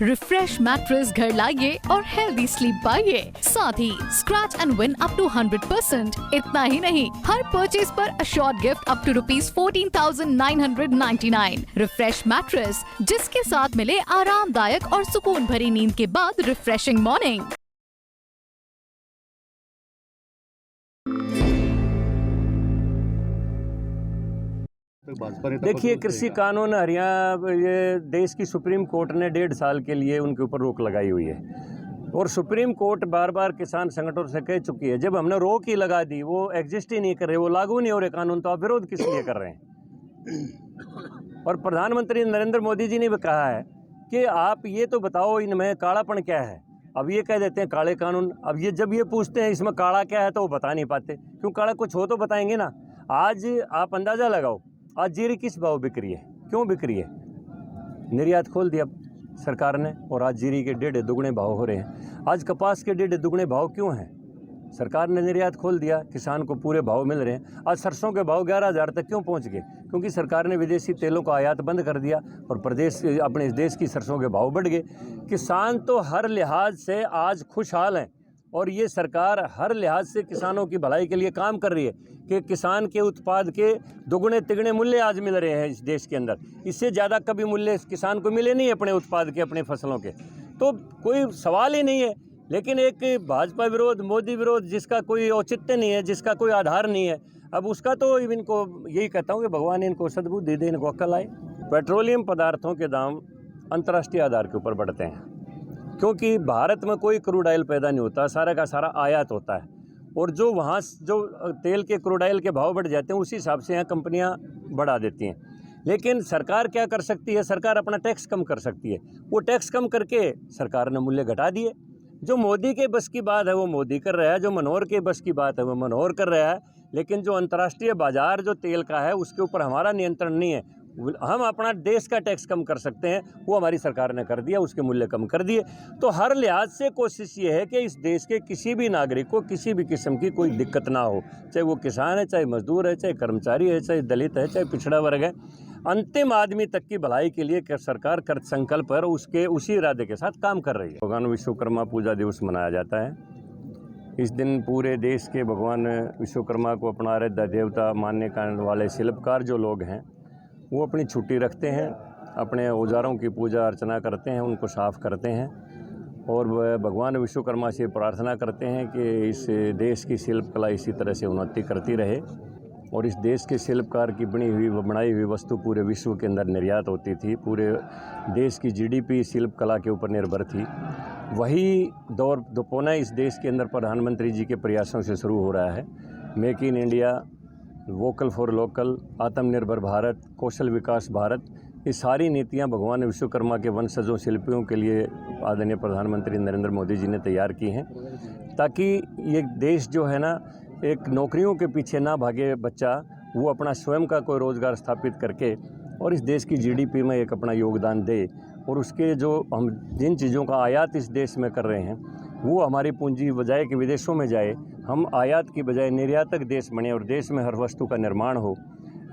Refresh mattress घर लाइए और हेल्दी स्लीप पाइए। साथ ही scratch and win up to 100%। इतना ही नहीं, हर परचेज पर assured gift up to ₹14,999। Refresh mattress, जिसके साथ मिले आरामदायक और सुकून भरी नींद के बाद रिफ्रेशिंग मॉर्निंग। देखिए, कृषि कानून हरियाणा, ये देश की सुप्रीम कोर्ट ने 1.5 साल के लिए उनके ऊपर रोक लगाई हुई है और सुप्रीम कोर्ट बार बार किसान संगठनों से कह चुकी है, जब हमने रोक ही लगा दी, वो एग्जिस्ट ही नहीं कर रहे, वो लागू नहीं हो रहे कानून, तो आप विरोध किस लिए कर रहे हैं? और प्रधानमंत्री नरेंद्र मोदी जी ने भी कहा है कि आप ये तो बताओ इनमें कालापन क्या है। अब ये कह देते हैं काले कानून। अब ये जब ये पूछते हैं इसमें काला क्या है तो वो बता नहीं पाते, क्यों? काला कुछ हो तो बताएंगे ना। आज आप अंदाज़ा लगाओ, आज जीरी किस भाव बिक रही है, क्यों बिक रही है? निर्यात खोल दिया सरकार ने और आज जीरी के 1.5 दुगने भाव हो रहे हैं। आज कपास के 1.5 दुगने भाव क्यों हैं? सरकार ने निर्यात खोल दिया, किसान को पूरे भाव मिल रहे हैं। आज सरसों के भाव 11,000 तक क्यों पहुंच गए? क्योंकि सरकार ने विदेशी तेलों का आयात बंद कर दिया और अपने देश की सरसों के भाव बढ़ गए। किसान तो हर लिहाज से आज खुशहाल हैं और ये सरकार हर लिहाज से किसानों की भलाई के लिए काम कर रही है कि किसान के उत्पाद के दुगने तिगने मूल्य आज मिल रहे हैं इस देश के अंदर। इससे ज़्यादा कभी मूल्य किसान को मिले नहीं अपने उत्पाद के, अपने फसलों के, तो कोई सवाल ही नहीं है। लेकिन एक भाजपा विरोध, मोदी विरोध, जिसका कोई औचित्य नहीं है, जिसका कोई आधार नहीं है, अब उसका तो इनको यही कहता हूँ कि भगवान इनको सद्बुद्धि दे, इनको अक्ल आए। पेट्रोलियम पदार्थों के दाम अंतर्राष्ट्रीय आधार के ऊपर बढ़ते हैं क्योंकि भारत में कोई क्रूड ऑयल पैदा नहीं होता, सारा का सारा आयात होता है और जो वहाँ जो तेल के क्रूड ऑयल के भाव बढ़ जाते हैं उसी हिसाब से यहाँ कंपनियाँ बढ़ा देती हैं। लेकिन सरकार क्या कर सकती है? सरकार अपना टैक्स कम कर सकती है। वो टैक्स कम करके सरकार ने मूल्य घटा दिए। जो मोदी के बस की बात है वो मोदी कर रहा है, जो मनोहर के बस की बात है वो मनोहर कर रहा है। लेकिन जो अंतर्राष्ट्रीय बाजार जो तेल का है उसके ऊपर हमारा नियंत्रण नहीं है। हम अपना देश का टैक्स कम कर सकते हैं, वो हमारी सरकार ने कर दिया, उसके मूल्य कम कर दिए। तो हर लिहाज से कोशिश ये है कि इस देश के किसी भी नागरिक को किसी भी किस्म की कोई दिक्कत ना हो, चाहे वो किसान है, चाहे मजदूर है, चाहे कर्मचारी है, चाहे दलित है, चाहे पिछड़ा वर्ग है। अंतिम आदमी तक की भलाई के लिए सरकार कर संकल्प पर उसी इरादे के साथ काम कर रही है। भगवान विश्वकर्मा पूजा दिवस मनाया जाता है। इस दिन पूरे देश के भगवान विश्वकर्मा को अपना आराध्य देवता मानने वाले शिल्पकार जो लोग हैं वो अपनी छुट्टी रखते हैं, अपने औजारों की पूजा अर्चना करते हैं, उनको साफ़ करते हैं और वह भगवान विश्वकर्मा से प्रार्थना करते हैं कि इस देश की शिल्पकला इसी तरह से उन्नति करती रहे और इस देश के शिल्पकार की बनाई हुई वस्तु पूरे विश्व के अंदर निर्यात होती थी। पूरे देश की जीडीपी शिल्पकला के ऊपर निर्भर थी। वही दौर दोपहर इस देश के अंदर प्रधानमंत्री जी के प्रयासों से शुरू हो रहा है। Make in India, vocal for local, आत्मनिर्भर भारत, कौशल विकास भारत, ये सारी नीतियां भगवान विश्वकर्मा के वंशजों शिल्पियों के लिए आदरणीय प्रधानमंत्री नरेंद्र मोदी जी ने तैयार की हैं ताकि ये देश जो है ना, एक नौकरियों के पीछे ना भागे बच्चा, वो अपना स्वयं का कोई रोज़गार स्थापित करके और इस देश की जीडीपी में एक अपना योगदान दे और उसके जो हम जिन चीज़ों का आयात इस देश में कर रहे हैं वो हमारी पूंजी बजाय कि विदेशों में जाए, हम आयात की बजाय निर्यातक देश बने और देश में हर वस्तु का निर्माण हो,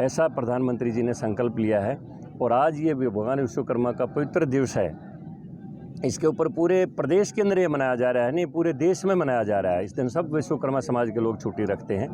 ऐसा प्रधानमंत्री जी ने संकल्प लिया है। और आज ये भगवान विश्वकर्मा का पवित्र दिवस है। इसके ऊपर पूरे प्रदेश के अंदर ये मनाया जा रहा है, नहीं पूरे देश में मनाया जा रहा है। इस दिन सब विश्वकर्मा समाज के लोग छुट्टी रखते हैं।